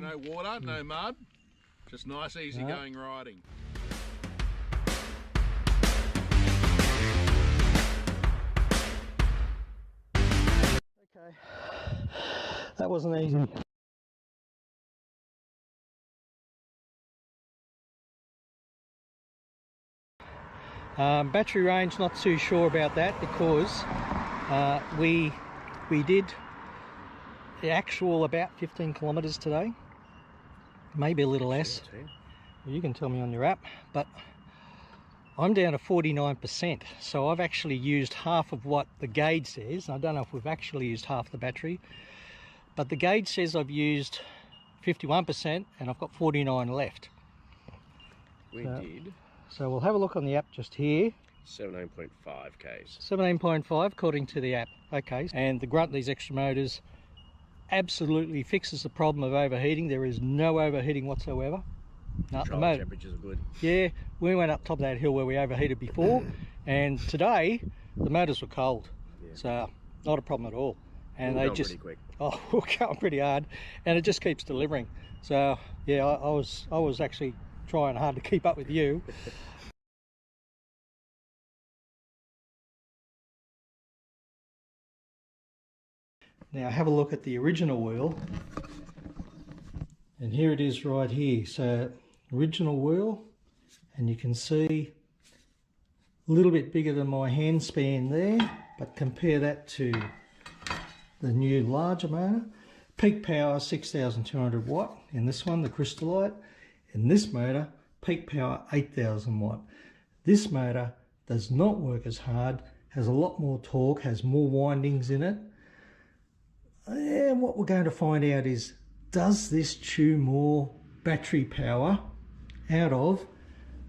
No water, no mud. Just nice, easy going riding. Okay, that wasn't easy. Battery range, not too sure about that, because we did the actual about 15 kilometres today, maybe a little less. You can tell me on your app, but I'm down to 49%, so I've actually used half of what the gauge says. I don't know if we've actually used half the battery, but the gauge says I've used 51% and I've got 49 left. We did. So we'll have a look on the app just here. 17.5 Ks. 17.5 according to the app. Okay, and the grunt of these extra motors absolutely fixes the problem of overheating. There is no overheating whatsoever. No, the temperatures are good. Yeah, we went up top of that hill where we overheated before, and today the motors were cold, so not a problem at all. And they just pretty quick. Oh, we're going pretty hard, and it just keeps delivering. So yeah, I was actually trying hard to keep up with you. Now have a look at the original wheel, and here it is right here. So original wheel, and you can see a little bit bigger than my hand span there, but compare that to the new larger motor. Peak power 6,200 watt in this one, the Crystalite. In this motor, peak power 8,000 watt. This motor does not work as hard, has a lot more torque, has more windings in it. And what we're going to find out is, does this chew more battery power out of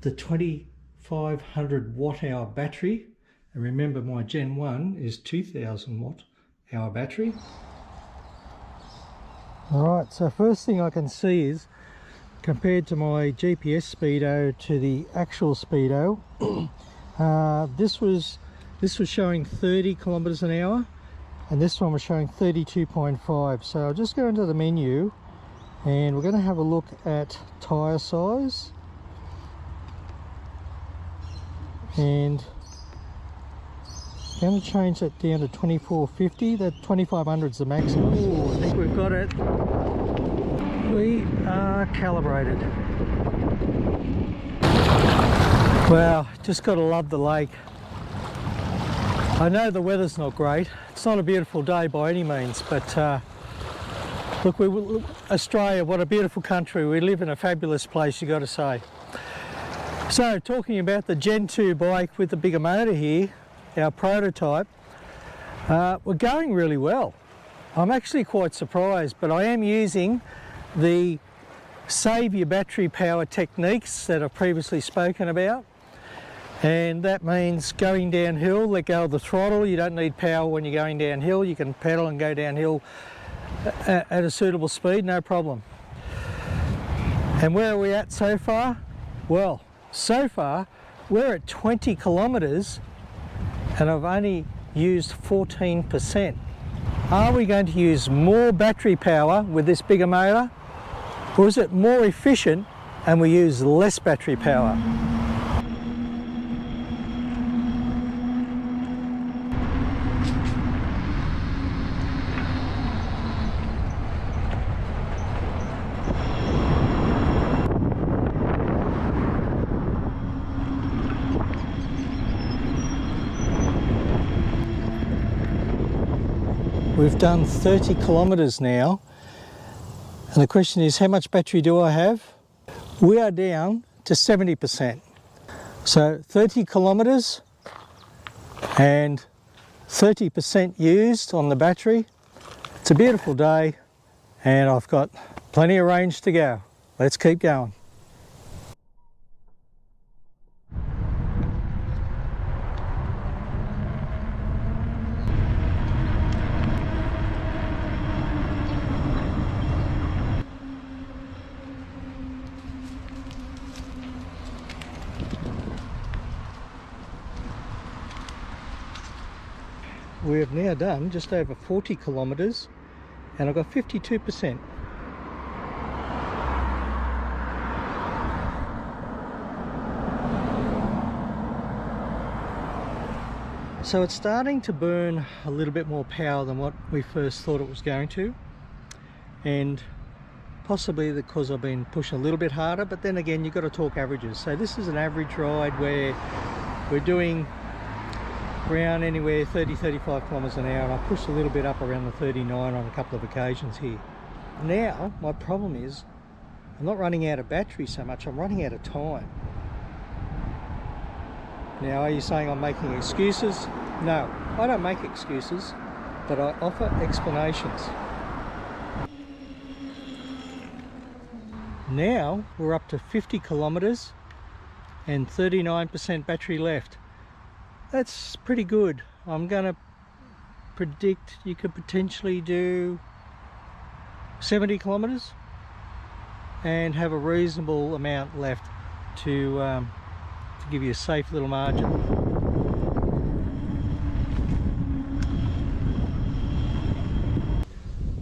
the 2,500 watt hour battery? And remember, my Gen 1 is 2,000 watt hour battery. Alright, so first thing I can see is, compared to my GPS speedo to the actual speedo, this was showing 30 kilometers an hour, and this one was showing 32.5. So I'll just go into the menu, and we're going to have a look at tyre size, and I'm going to change that down to 2450. That 2500 is the maximum. Ooh, I think we've got it. We are calibrated. Wow, just got to love the lake. I know the weather's not great. It's not a beautiful day by any means, but look, Australia, what a beautiful country. We live in a fabulous place, you got to say. So, talking about the Gen 2 bike with the bigger motor here, our prototype, we're going really well. I'm actually quite surprised, but I am using the save your battery power techniques that I've previously spoken about, and that means going downhill, let go of the throttle. You don't need power when you're going downhill. You can pedal and go downhill at a suitable speed, no problem. And where are we at so far? Well, so far we're at 20 kilometers and I've only used 14%. Are we going to use more battery power with this bigger motor, or is it more efficient and we use less battery power? We've done 30 kilometers now, and the question is, how much battery do I have? We are down to 70%. So 30 kilometers and 30% used on the battery. It's a beautiful day and I've got plenty of range to go. Let's keep going. We have now done just over 40 kilometres and I've got 52%. So it's starting to burn a little bit more power than what we first thought it was going to, and possibly because I've been pushing a little bit harder, but then again you've got to talk averages. So this is an average ride where we're doing around anywhere 30-35 kilometers an hour, and I pushed a little bit up around the 39 on a couple of occasions here. Now my problem is I'm not running out of battery so much, I'm running out of time. Now, are you saying I'm making excuses? No, I don't make excuses, but I offer explanations. Now we're up to 50 kilometers and 39% battery left. That's pretty good. I'm going to predict you could potentially do 70 kilometers and have a reasonable amount left to give you a safe little margin.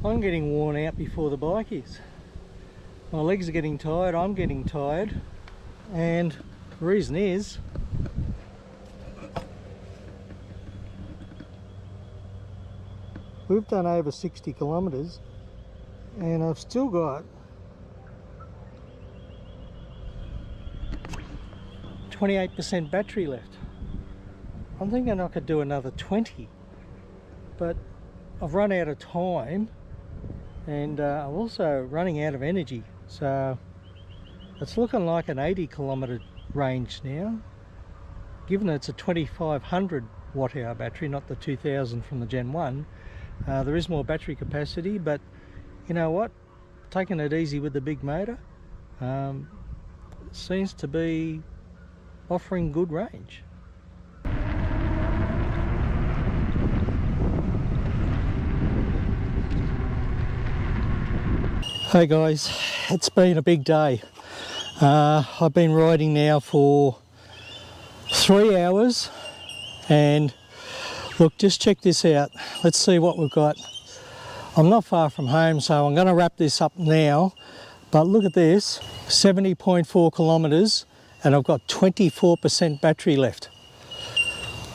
I'm getting worn out before the bike is. My legs are getting tired, I'm getting tired, and the reason is we've done over 60 kilometers and I've still got 28% battery left. I'm thinking I could do another 20, but I've run out of time and I'm also running out of energy, so it's looking like an 80 kilometer range now, given it's a 2500 watt hour battery, not the 2000 from the Gen 1. There is more battery capacity, but you know what, taking it easy with the big motor seems to be offering good range. Hey guys, it's been a big day. I've been riding now for 3 hours, and look, just check this out. Let's see what we've got. I'm not far from home, so I'm going to wrap this up now, but look at this, 70.4 kilometers and I've got 24% battery left.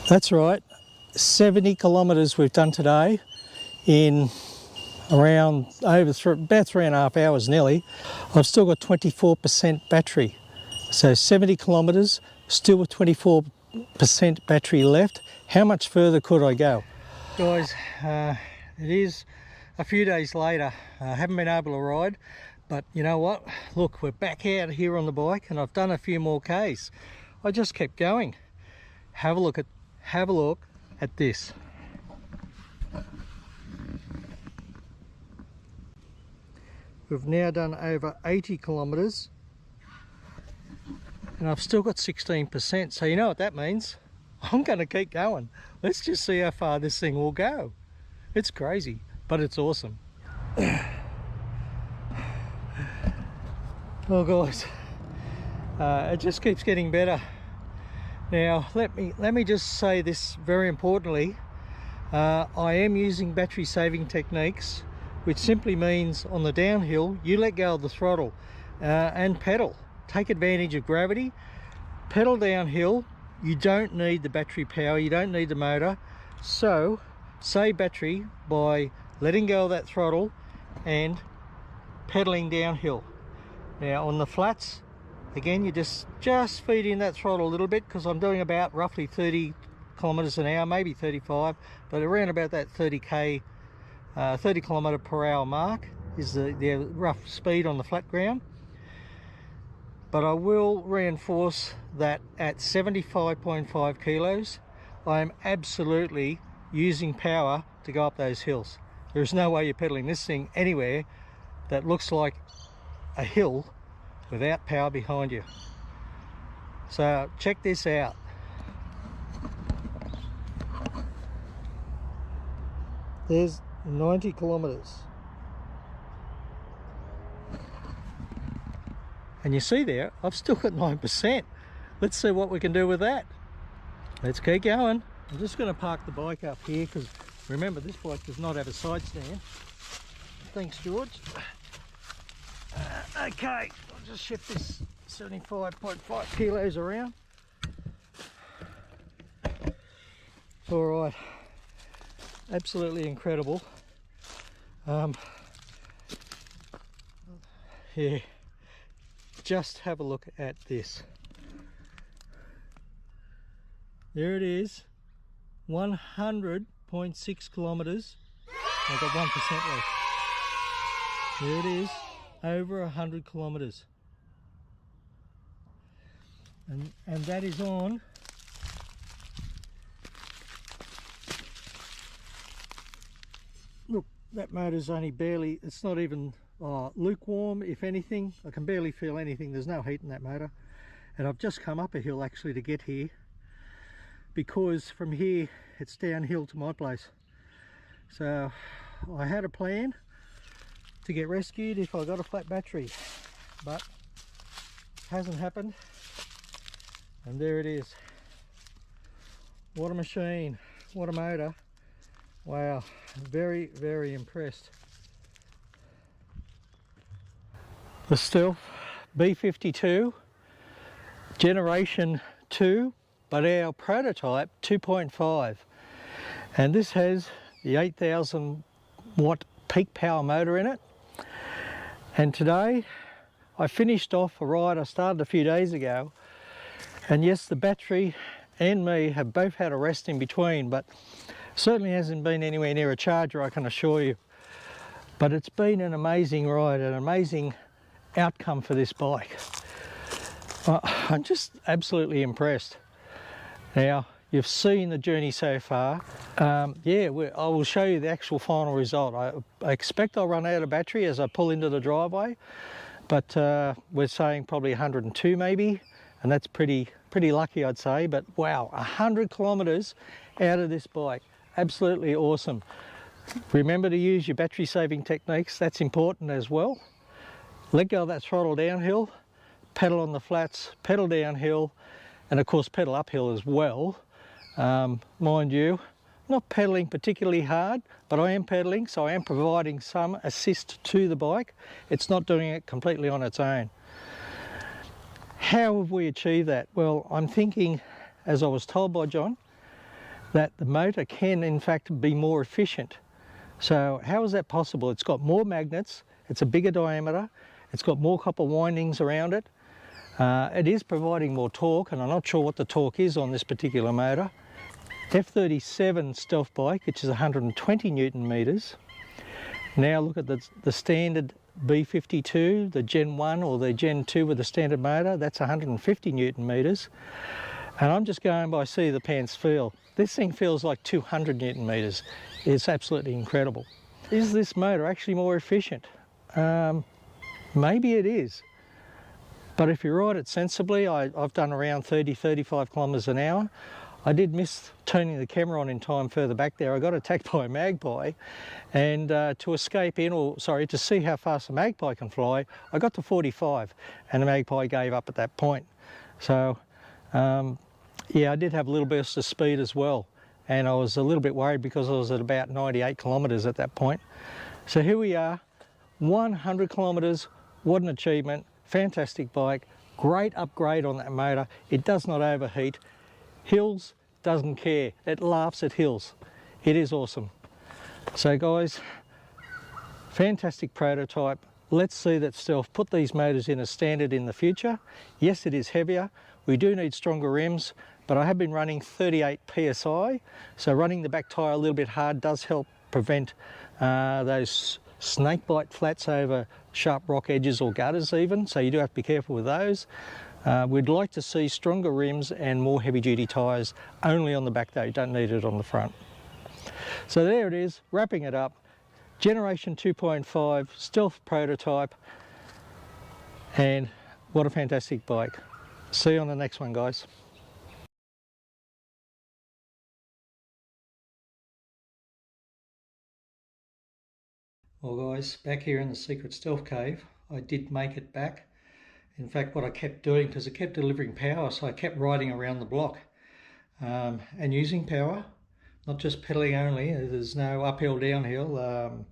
That's right, 70 kilometers we've done today in around about 3.5 hours nearly. I've still got 24% battery. So 70 kilometers, still with 24% battery left. How much further could I go? Guys, it is a few days later. I haven't been able to ride, but you know what? Look, we're back out here on the bike and I've done a few more Ks. I just kept going. Have a look at this. We've now done over 80 kilometers and I've still got 16%. So you know what that means? I'm going to keep going. Let's just see how far this thing will go. It's crazy, but it's awesome. Well guys, it just keeps getting better. Now let me just say this very importantly. I am using battery saving techniques, which simply means on the downhill you let go of the throttle and pedal. Take advantage of gravity, pedal downhill. You don't need the battery power, you don't need the motor, so save battery by letting go of that throttle and pedaling downhill. Now on the flats, again, you just feed in that throttle a little bit, because I'm doing about roughly 30 kilometers an hour, maybe 35, but around about that 30 kilometer per hour mark is the rough speed on the flat ground. But I will reinforce that at 75.5 kilos, I am absolutely using power to go up those hills. There's no way you're pedaling this thing anywhere that looks like a hill without power behind you. So check this out. There's 90 kilometers. And you see there, I've still got 9%. Let's see what we can do with that. Let's keep going. I'm just going to park the bike up here, because remember, this bike does not have a side stand. Thanks, George. Okay, I'll just shift this 75.5 kilos around. All right, absolutely incredible. Yeah, just have a look at this. There it is, 100.6 kilometres. I've got 1% left. There it is, over 100 kilometres. And that is on look, that motor's only barely, it's not even lukewarm, if anything. I can barely feel anything. There's no heat in that motor. And I've just come up a hill actually to get here, because from here it's downhill to my place. So I had a plan to get rescued if I got a flat battery, but hasn't happened. And there it is. What a machine, what a motor. Wow, very, very impressed. The Stealth B52 generation 2, but our prototype 2.5, and this has the 8,000 watt peak power motor in it. And today I finished off a ride I started a few days ago, and yes, the battery and me have both had a rest in between, but certainly hasn't been anywhere near a charger, I can assure you. But it's been an amazing ride, an amazing outcome for this bike. I'm just absolutely impressed. Now, you've seen the journey so far. Yeah, I will show you the actual final result. I expect I'll run out of battery as I pull into the driveway, but we're saying probably 102 maybe, and that's pretty lucky, I'd say. But wow, 100 kilometers out of this bike. Absolutely awesome. Remember to use your battery saving techniques, that's important as well. Let go of that throttle downhill, pedal on the flats, pedal downhill, and of course pedal uphill as well. Mind you, not pedaling particularly hard, but I am pedaling, so I am providing some assist to the bike. It's not doing it completely on its own. How have we achieved that? Well, I'm thinking, as I was told by John, that the motor can in fact be more efficient. So how is that possible? It's got more magnets, it's a bigger diameter, it's got more copper windings around it. It is providing more torque, and I'm not sure what the torque is on this particular motor. F37 Stealth bike, which is 120 Newton meters. Now look at the standard B52, the Gen 1 or the Gen 2 with the standard motor, that's 150 Newton meters. And I'm just going by seat of the pants feel. This thing feels like 200 Newton meters. It's absolutely incredible. Is this motor actually more efficient? Maybe it is. But if you ride it sensibly, I've done around 30-35 kilometers an hour. I did miss turning the camera on in time further back there. I got attacked by a magpie, and to escape in, or sorry, to see how fast a magpie can fly, I got to 45 and the magpie gave up at that point. So yeah, I did have a little burst of speed as well, and I was a little bit worried because I was at about 98 kilometers at that point. So here we are, 100 kilometers, what an achievement, fantastic bike, great upgrade on that motor. It does not overheat. Hills, doesn't care. It laughs at hills. It is awesome. So guys, fantastic prototype. Let's see that Stealth put these motors in as standard in the future. Yes, it is heavier. We do need stronger rims, but I have been running 38 PSI. So running the back tyre a little bit hard does help prevent those snake bite flats over sharp rock edges or gutters even. So you do have to be careful with those. We'd like to see stronger rims and more heavy duty tyres only on the back though, you don't need it on the front. So there it is, wrapping it up. Generation 2.5 Stealth prototype, and what a fantastic bike. See you on the next one, guys. Well guys, back here in the secret Stealth cave, I did make it back. In fact, what I kept doing, because it kept delivering power, so I kept riding around the block and using power, not just pedaling only. There's no uphill, downhill.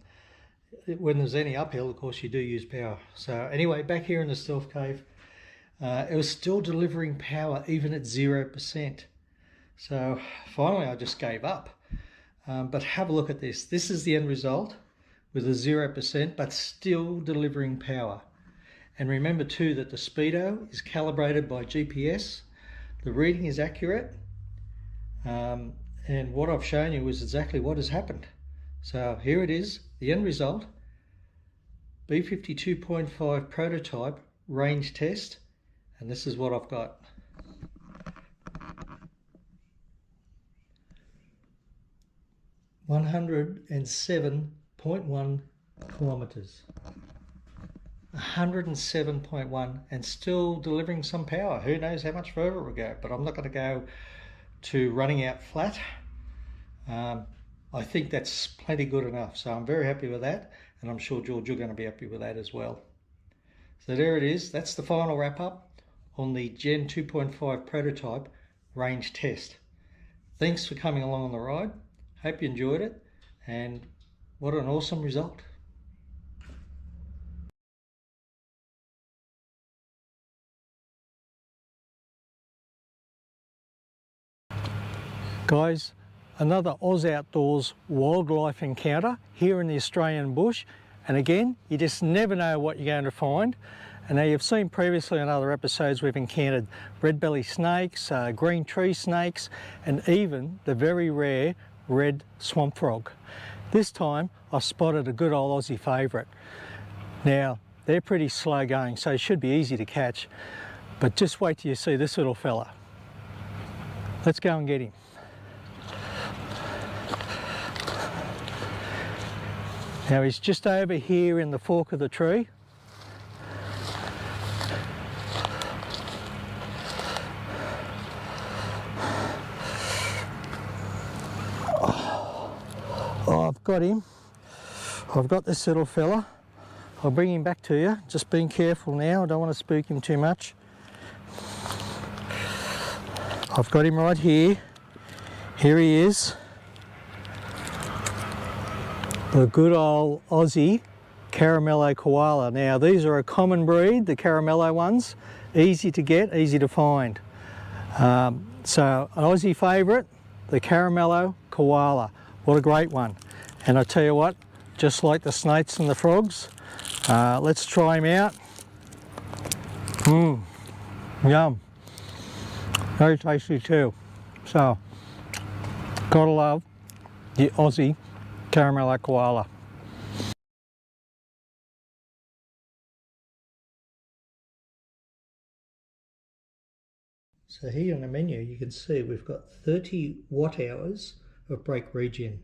When there's any uphill, of course, you do use power. So anyway, back here in the Stealth cave, it was still delivering power even at 0%. So finally I just gave up. But have a look at this. This is the end result with a 0%, but still delivering power. And remember too that the speedo is calibrated by GPS. The reading is accurate. And what I've shown you is exactly what has happened. So here it is, the end result. B52.5 prototype range test. And this is what I've got. $107.1 kilometers. 107.1 and still delivering some power. Who knows how much further it will go, but I'm not going to go to running out flat. I think that's plenty good enough, so I'm very happy with that, and I'm sure George you're going to be happy with that as well. So there it is. That's the final wrap up on the Gen 2.5 prototype range test. Thanks for coming along on the ride. Hope you enjoyed it, and what an awesome result. Guys, another Oz Outdoors wildlife encounter here in the Australian bush, and again, you just never know what you're going to find. And now you've seen previously in other episodes we've encountered red belly snakes, green tree snakes, and even the very rare red swamp frog. This time I've spotted a good old Aussie favourite. Now they're pretty slow going, so it should be easy to catch, but just wait till you see this little fella. Let's go and get him. Now he's just over here in the fork of the tree. Oh, I've got him. I've got this little fella. I'll bring him back to you. Just being careful now, I don't want to spook him too much. I've got him right here. Here he is. The good old Aussie Caramello koala. Now these are a common breed, the Caramello ones. Easy to get, easy to find. So an Aussie favourite, the Caramello koala. What a great one. And I tell you what, just like the snakes and the frogs, let's try him out. Yum. Very tasty too. So, gotta love the Aussie Caramello koala. So here on the menu you can see we've got 30 watt hours of brake regen.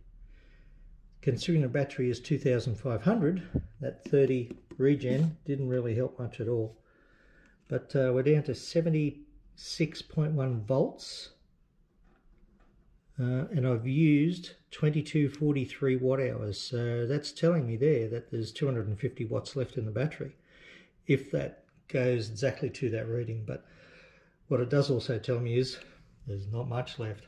Considering the battery is 2500, that 30 regen didn't really help much at all. But we're down to 76.1 volts. And I've used 2243 watt hours, so that's telling me there that there's 250 watts left in the battery, if that goes exactly to that reading. But what it does also tell me is there's not much left.